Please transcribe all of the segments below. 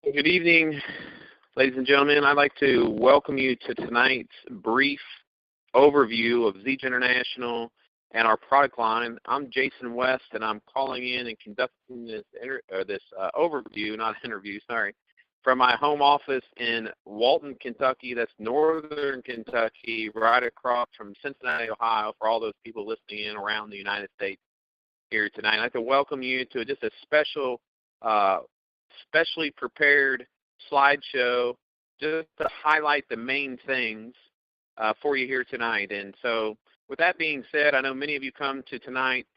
Good evening, ladies and gentlemen. I'd like to welcome you to tonight's brief overview of Zija International and our product line. I'm Jason West, and I'm calling in and conducting this overview, not interview, sorry, from my home office in Walton, Kentucky. That's northern Kentucky, right across from Cincinnati, Ohio, for all those people listening in around the United States here tonight. I'd like to welcome you to just a specially prepared slideshow just to highlight the main things for you here tonight. And so with that being said, I know many of you come to tonight's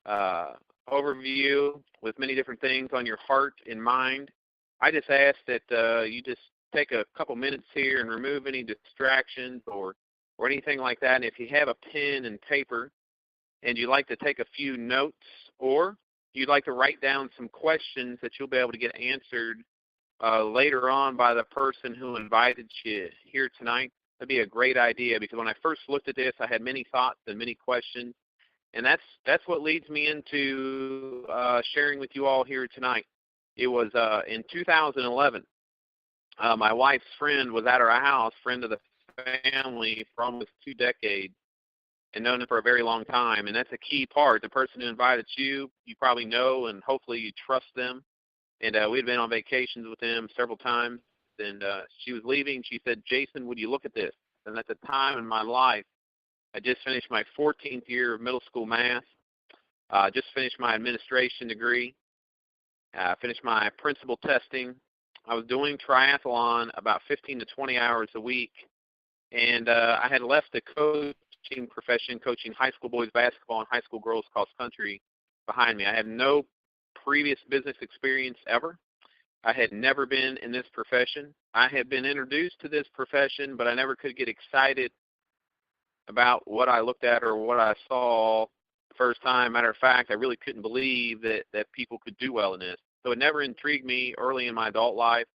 overview with many different things on your heart and mind. I just ask that you just take a couple minutes here and remove any distractions or anything like that. And if you have a pen and paper and you'd like to take a few notes, or you'd like to write down some questions that you'll be able to get answered later on by the person who invited you here tonight, that'd be a great idea, because when I first looked at this, I had many thoughts and many questions, and that's what leads me into sharing with you all here tonight. It was in 2011. My wife's friend was at our house, friend of the family for almost 2 decades, and known them for a very long time. And that's a key part. The person who invited you, you probably know, and hopefully you trust them. And we'd been on vacations with them several times. And she was leaving. She said, "Jason, would you look at this?" And at the time in my life, I just finished my 14th year of middle school math. Just finished my administration degree. Finished my principal testing. I was doing triathlon about 15 to 20 hours a week. And I had left the coaching profession, coaching high school boys basketball and high school girls cross country, behind me. I had no previous business experience ever. I had never been in this profession. I had been introduced to this profession, but I never could get excited about what I looked at or what I saw the first time. Matter of fact, I really couldn't believe that people could do well in this. So it never intrigued me early in my adult life.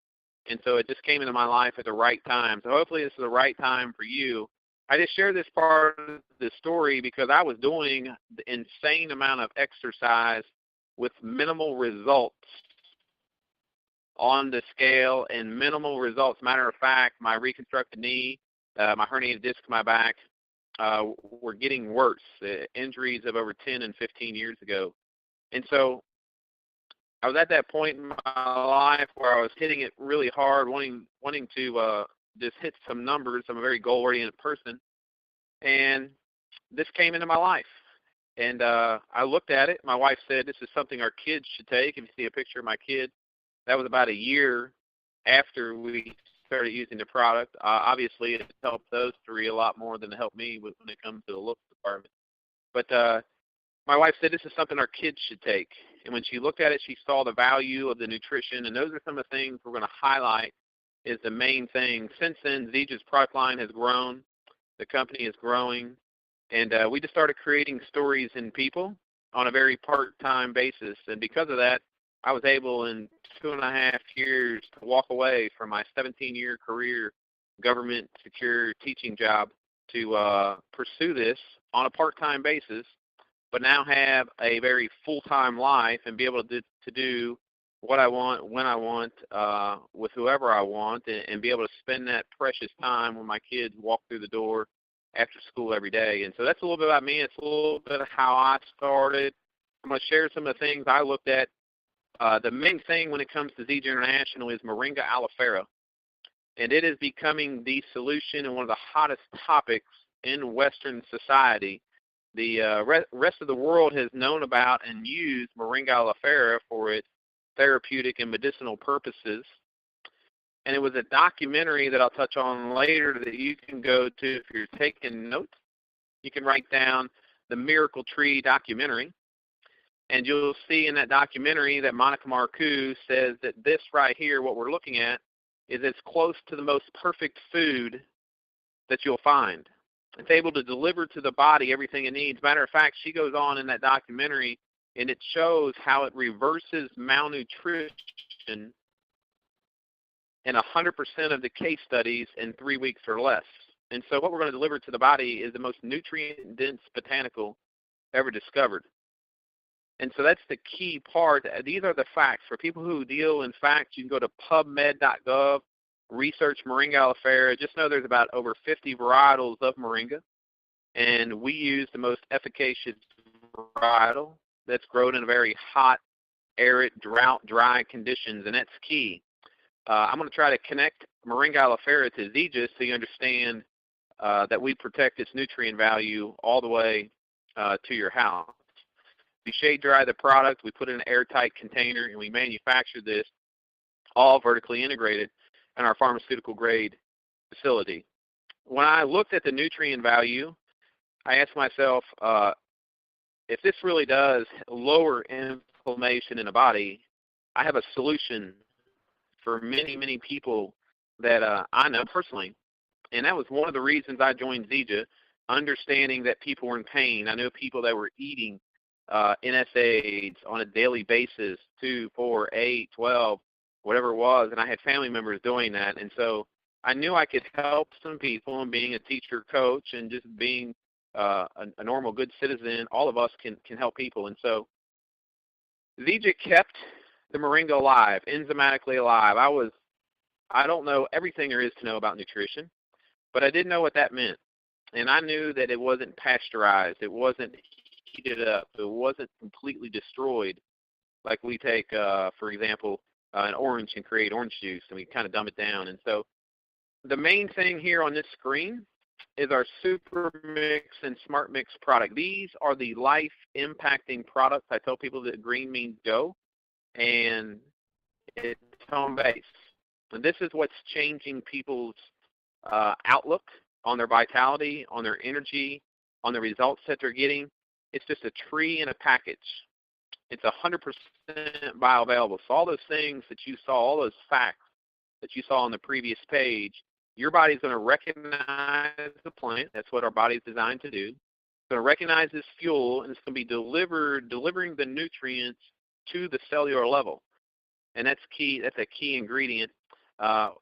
And so it just came into my life at the right time. So hopefully this is the right time for you. I just share this part of the story because I was doing the insane amount of exercise with minimal results on the scale and minimal results. Matter of fact, my reconstructed knee, my herniated disc in my back were getting worse. Injuries of over 10 and 15 years ago. And so I was at that point in my life where I was hitting it really hard, wanting to just hit some numbers. I'm a very goal-oriented person, and this came into my life. And I looked at it. My wife said, "This is something our kids should take." If you see a picture of my kid, that was about a year after we started using the product. Obviously, it helped those three a lot more than it helped me when it comes to the looks department. But my wife said, "This is something our kids should take." And when she looked at it, she saw the value of the nutrition. And those are some of the things we're going to highlight is the main thing. Since then, Zija's product line has grown. The company is growing. And we just started creating stories in people on a very part-time basis. And because of that, I was able in 2.5 years to walk away from my 17-year career government secure teaching job to pursue this on a part-time basis, but now have a very full-time life and be able to do what I want, when I want, with whoever I want, and be able to spend that precious time when my kids walk through the door after school every day. And so that's a little bit about me. It's a little bit of how I started. I'm going to share some of the things I looked at. The main thing when it comes to Zija International is Moringa aloe vera, and it is becoming the solution and one of the hottest topics in Western society. The rest of the world has known about and used Moringa aloe vera for its therapeutic and medicinal purposes. And it was a documentary that I'll touch on later that you can go to if you're taking notes. You can write down the Miracle Tree documentary. And you'll see in that documentary that Monica Marcoux says that this right here, what we're looking at, is as close to the most perfect food that you'll find. It's able to deliver to the body everything it needs. Matter of fact, she goes on in that documentary, and it shows how it reverses malnutrition in 100% of the case studies in 3 weeks or less. And so what we're going to deliver to the body is the most nutrient-dense botanical ever discovered. And so that's the key part. These are the facts. For people who deal in facts, you can go to pubmed.gov, research Moringa oleifera. Just know there's about over 50 varietals of Moringa, and we use the most efficacious varietal that's grown in very hot, arid, drought, dry conditions, and that's key. I'm going to try to connect Moringa oleifera to Zija so you understand that we protect its nutrient value all the way to your house. We shade dry the product, we put it in an airtight container, and we manufacture this all vertically integrated in our pharmaceutical grade facility. When I looked at the nutrient value, I asked myself, if this really does lower inflammation in the body, I have a solution for many, many people that I know personally. And that was one of the reasons I joined Zija, understanding that people were in pain. I know people that were eating NSAIDs on a daily basis, 2, 4, 8, 12, whatever it was, and I had family members doing that. And so I knew I could help some people, and being a teacher, coach, and just being a normal, good citizen, all of us can help people. And so Zija kept the Moringa alive, enzymatically alive. I don't know everything there is to know about nutrition, but I did know what that meant. And I knew that it wasn't pasteurized, it wasn't heated up, it wasn't completely destroyed like we take, for example, an orange and create orange juice, and we kind of dumb it down. And so the main thing here on this screen is our Super Mix and Smart Mix product. These are the life-impacting products. I tell people that green means go, and it's home base. And this is what's changing people's outlook on their vitality, on their energy, on the results that they're getting. It's just a tree in a package. It's 100% bioavailable. So all those things that you saw, all those facts that you saw on the previous page, your body's going to recognize the plant. That's what our body's designed to do. It's going to recognize this fuel, and it's going to be delivering the nutrients to the cellular level. And that's key. That's a key ingredient.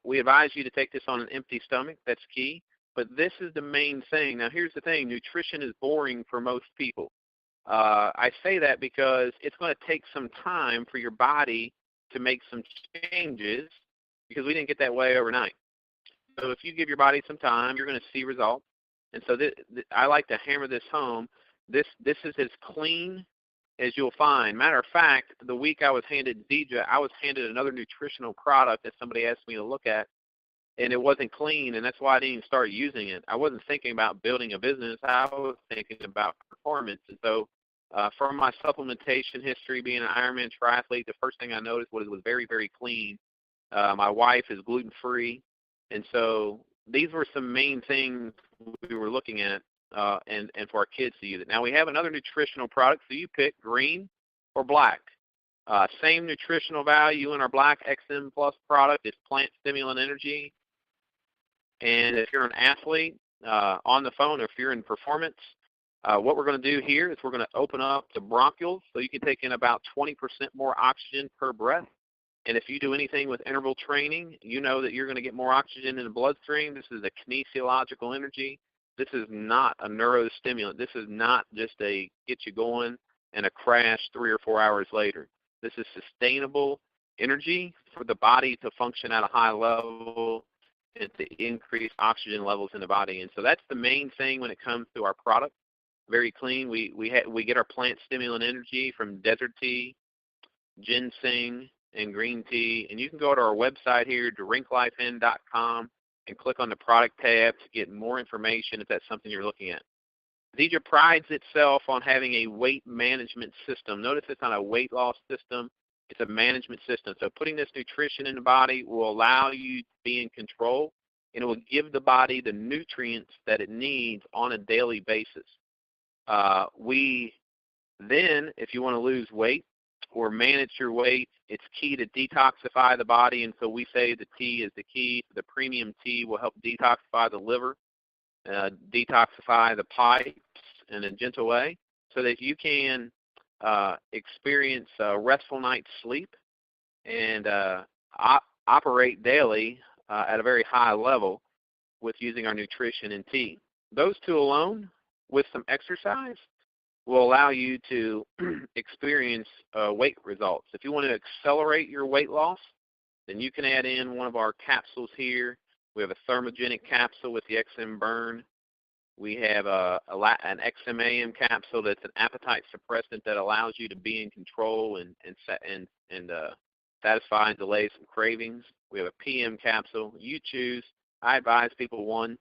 We advise you to take this on an empty stomach. That's key. But this is the main thing. Now, here's the thing. Nutrition is boring for most people. I say that because it's going to take some time for your body to make some changes, because we didn't get that way overnight. So if you give your body some time, you're going to see results. And so I like to hammer this home. This is as clean as you'll find. Matter of fact, the week I was handed Zija, I was handed another nutritional product that somebody asked me to look at, and it wasn't clean, and that's why I didn't even start using it. I wasn't thinking about building a business. I was thinking about performance. And so from my supplementation history, being an Ironman triathlete, the first thing I noticed was it was very, very clean. My wife is gluten-free, and so these were some main things we were looking at, and for our kids to use it. Now, we have another nutritional product, so you pick green or black. Same nutritional value in our Black XM Plus product. It's plant stimulant energy. And if you're an athlete on the phone, or if you're in performance, what we're going to do here is we're going to open up the bronchioles so you can take in about 20% more oxygen per breath. And if you do anything with interval training, you know that you're going to get more oxygen in the bloodstream. This is a kinesiological energy. This is not a neurostimulant. This is not just a get you going and a crash 3 or 4 hours later. This is sustainable energy for the body to function at a high level and to increase oxygen levels in the body. And so that's the main thing when it comes to our product. Very clean. We get our plant stimulant energy from desert tea, ginseng, and green tea. And you can go to our website here, drinklifein.com, and click on the product tab to get more information if that's something you're looking at. Zija prides itself on having a weight management system. Notice it's not a weight loss system. It's a management system. So putting this nutrition in the body will allow you to be in control, and it will give the body the nutrients that it needs on a daily basis. We then, if you want to lose weight or manage your weight, it's key to detoxify the body. And so we say the tea is the key. The premium tea will help detoxify the liver, detoxify the pipes in a gentle way, so that you can experience a restful night's sleep and operate daily at a very high level with using our nutrition and tea. Those two alone, with some exercise, will allow you to experience weight results. If you want to accelerate your weight loss, then you can add in one of our capsules here. We have a thermogenic capsule with the XM Burn. We have an XMAM capsule that's an appetite suppressant that allows you to be in control and satisfy and delay some cravings. We have a PM capsule. You choose. I advise people one,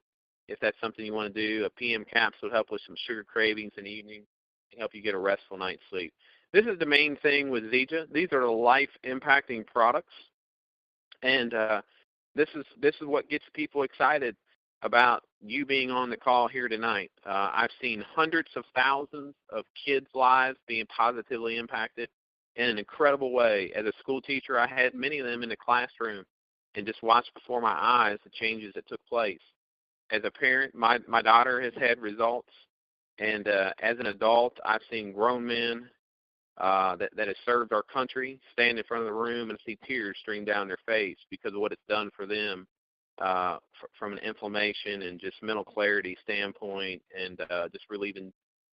if that's something you want to do. A PM capsule will help with some sugar cravings in the evening and help you get a restful night's sleep. This is the main thing with Zija. These are the life-impacting products, and this is what gets people excited about you being on the call here tonight. I've seen hundreds of thousands of kids' lives being positively impacted in an incredible way. As a school teacher, I had many of them in the classroom and just watched before my eyes the changes that took place. As a parent, my daughter has had results, and as an adult, I've seen grown men that have served our country stand in front of the room and see tears stream down their face because of what it's done for them. From an inflammation and just mental clarity standpoint, and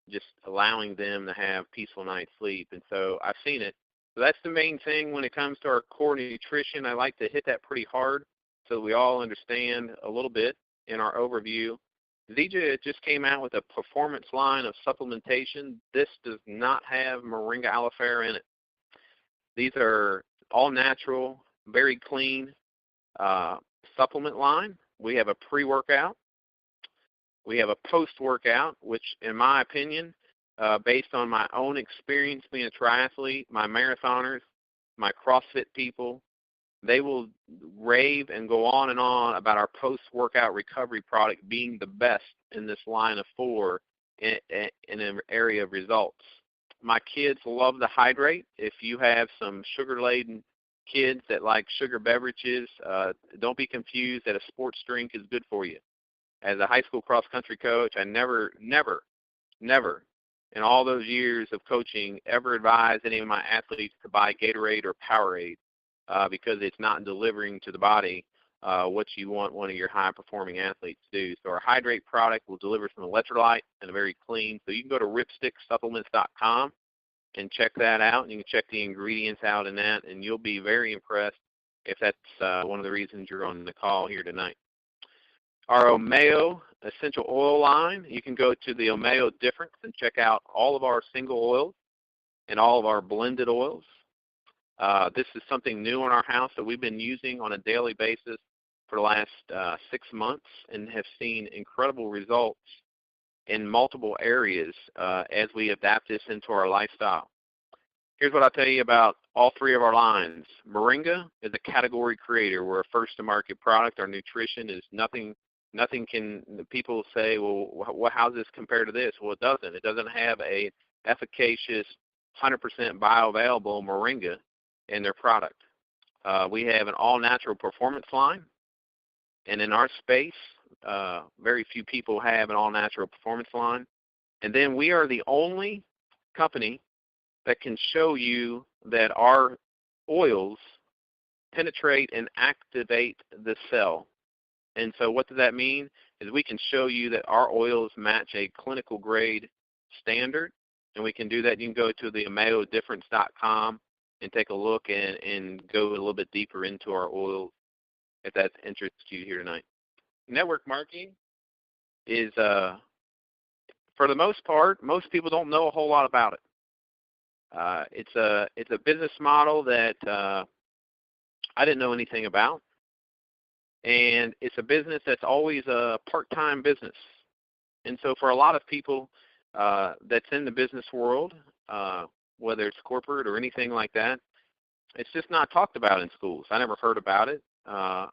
just allowing them to have peaceful night's sleep. And so I've seen it. So that's the main thing when it comes to our core nutrition. I like to hit that pretty hard so we all understand a little bit in our overview. Zija just came out with a performance line of supplementation. This does not have moringa aloe vera in it. These are all natural, very clean supplement line. We have a pre-workout. We have a post-workout, which in my opinion, based on my own experience being a triathlete, my marathoners, my CrossFit people, they will rave and go on and on about our post-workout recovery product being the best in this line of four in an area of results. My kids love to hydrate. If you have some sugar-laden kids that like sugar beverages, don't be confused that a sports drink is good for you. As a high school cross-country coach, I never in all those years of coaching ever advised any of my athletes to buy Gatorade or Powerade because it's not delivering to the body what you want one of your high-performing athletes to do. So our Hydrate product will deliver some electrolyte and a very clean. So you can go to ripsticksupplements.com and check that out, and you can check the ingredients out in that, and you'll be very impressed if that's one of the reasons you're on the call here tonight. Our Omeo essential oil line, you can go to the Omeo Difference and check out all of our single oils and all of our blended oils. This is something new in our house that we've been using on a daily basis for the last 6 months and have seen incredible results in multiple areas as we adapt this into our lifestyle. Here's what I'll tell you about all three of our lines. Moringa is a category creator. We're a first-to-market product. Our nutrition is nothing can, people say, well, how does this compare to this? Well, it doesn't. It doesn't have a efficacious 100% bioavailable moringa in their product. We have an all-natural performance line, and in our space, very few people have an all-natural performance line. And then we are the only company that can show you that our oils penetrate and activate the cell. And so what does that mean? Is we can show you that our oils match a clinical grade standard, and we can do that. You can go to the omeodifference.com and take a look and go a little bit deeper into our oils if that interests you here tonight. Network marketing is, for the most part, most people don't know a whole lot about it. It's a business model that I didn't know anything about. And it's a business that's always a part-time business. And so for a lot of people that's in the business world, whether it's corporate or anything like that, it's just not talked about in schools. I never heard about it.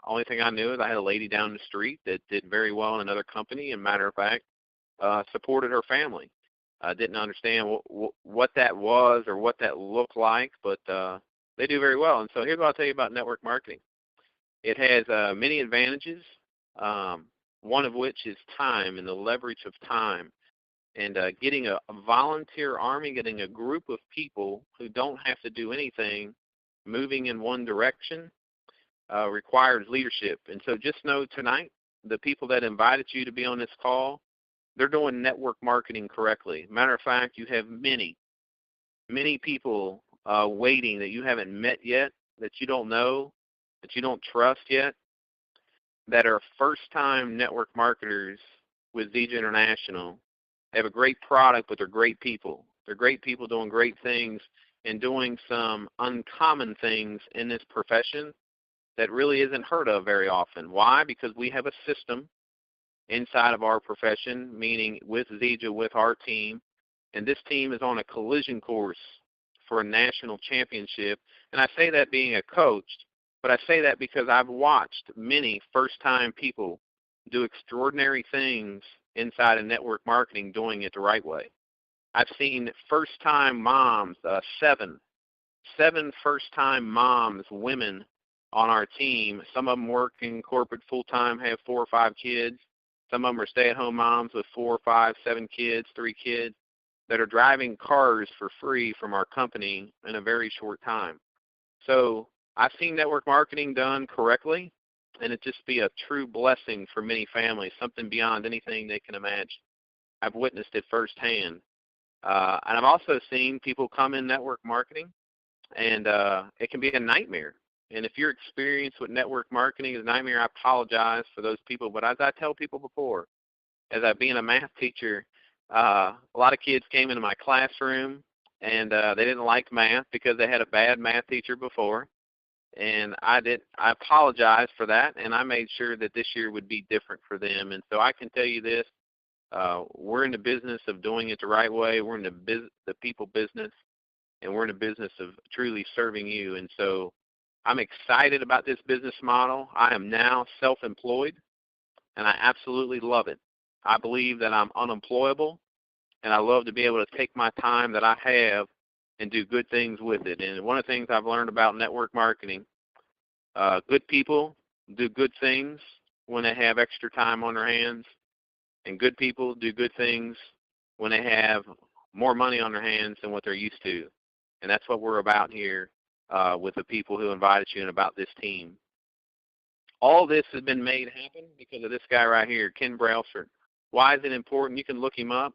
Only thing I knew is I had a lady down the street that did very well in another company, and matter of fact, supported her family. I didn't understand what that was or what that looked like, but they do very well. And so here's what I'll tell you about network marketing. It has many advantages, one of which is time and the leverage of time. And getting a volunteer army, getting a group of people who don't have to do anything, moving in one direction, requires leadership. And so just know tonight, the people that invited you to be on this call they're doing network marketing correctly. Matter of fact, you have many people waiting that you haven't met yet, that you don't know, that you don't trust yet, that are first-time network marketers with Zija International. They have a great product, but they're great people. They're great people doing great things and doing some uncommon things in this profession that really isn't heard of very often. Why? Because we have a system inside of our profession, meaning with Zija, with our team, and this team is on a collision course for a national championship. And I say that being a coach, but I say that because I've watched many first-time people do extraordinary things inside of network marketing doing it the right way. I've seen first-time moms, seven first-time moms, women on our team. Some of them work in corporate full-time, have 4 or 5 kids. Some of them are stay-at-home moms with 4, 5, 7 kids, 3 kids, that are driving cars for free from our company in a very short time. So I've seen network marketing done correctly, and it just be a true blessing for many families, something beyond anything they can imagine. I've witnessed it firsthand. And I've also seen people come in network marketing, and it can be a nightmare. And if your experience with network marketing is a nightmare, I apologize for those people. But as I tell people before, as I being a math teacher, a lot of kids came into my classroom, and they didn't like math because they had a bad math teacher before. And I apologize for that, and I made sure that this year would be different for them. And so I can tell you this, we're in the business of doing it the right way. We're in the people business, and we're in the business of truly serving you. And so I'm excited about this business model. I am now self-employed, and I absolutely love it. I believe that I'm unemployable, and I love to be able to take my time that I have and do good things with it. And one of the things I've learned about network marketing, good people do good things when they have extra time on their hands, and good people do good things when they have more money on their hands than what they're used to. And that's what we're about here with the people who invited you and about this team. All this has been made happen because of this guy right here, Ken Brailsford. Why is it important? You can look him up.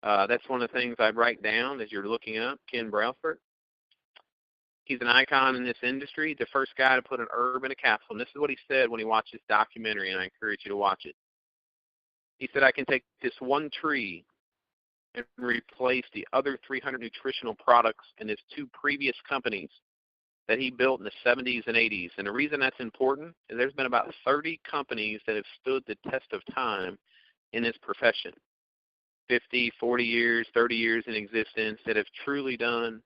That's one of the things I'd write down as you're looking up Ken Brailsford. He's an icon in this industry, the first guy to put an herb in a capsule. And this is what he said when he watched this documentary, and I encourage you to watch it. He said, I can take this one tree and replace the other 300 nutritional products in his 2 previous companies that he built in the 70s and 80s. And the reason that's important is there's been about 30 companies that have stood the test of time in this profession. 50, 40 years, 30 years in existence that have truly done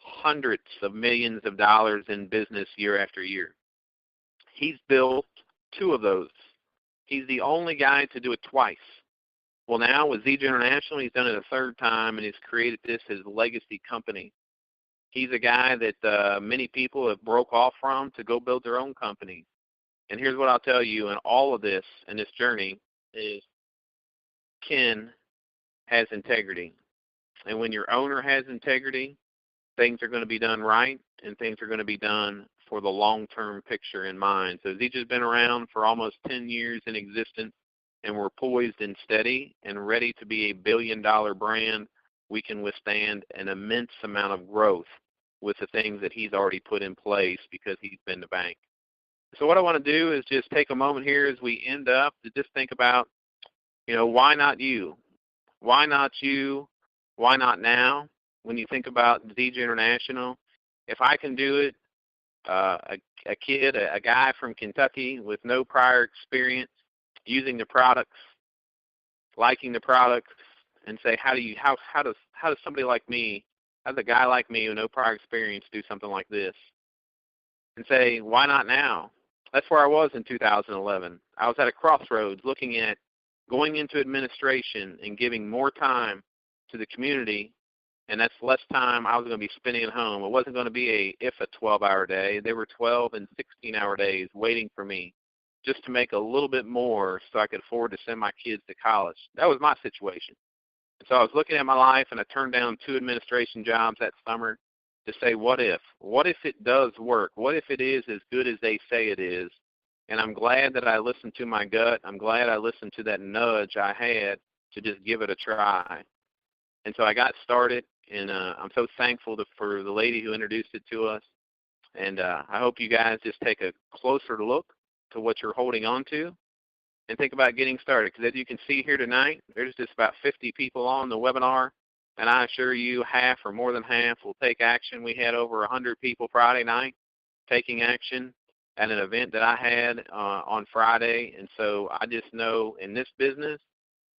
hundreds of millions of dollars in business year after year. He's built 2 of those. He's the only guy to do it twice. Well, now with Zija International, he's done it a 3rd time, and he's created this as a legacy company. He's a guy that many people have broke off from to go build their own company. And here's what I'll tell you in all of this, in this journey, is Ken has integrity. And when your owner has integrity, things are going to be done right, and things are going to be done for the long-term picture in mind. So Zija's been around for almost 10 years in existence, and we're poised and steady and ready to be a billion-dollar brand. We can withstand an immense amount of growth with the things that he's already put in place because he's been the bank. So what I want to do is just take a moment here as we end up to just think about, why not you? Why not you? Why not now? When you think about Zija International, if I can do it, a kid, a guy from Kentucky with no prior experience using the products, liking the products, and say, how does somebody like me, how does a guy like me with no prior experience do something like this? And say, why not now? That's where I was in 2011. I was at a crossroads looking at going into administration and giving more time to the community, and that's less time I was going to be spending at home. It wasn't going to be a 12-hour day. There were 12 and 16-hour days waiting for me just to make a little bit more so I could afford to send my kids to college. That was my situation. And so I was looking at my life, and I turned down 2 administration jobs that summer to say, what if? What if it does work? What if it is as good as they say it is? And I'm glad that I listened to my gut. I'm glad I listened to that nudge I had to just give it a try. And so I got started, and I'm so thankful for the lady who introduced it to us. And I hope you guys just take a closer look to what you're holding on to and think about getting started. Because as you can see here tonight, there's just about 50 people on the webinar, and I assure you half or more than half will take action. We had over 100 people Friday night taking action at an event that I had on Friday. And so I just know in this business,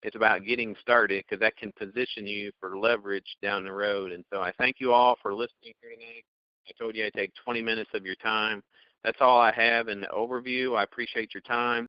it's about getting started, because that can position you for leverage down the road. And so I thank you all for listening here tonight. I told you I'd take 20 minutes of your time. That's all I have in the overview. I appreciate your time.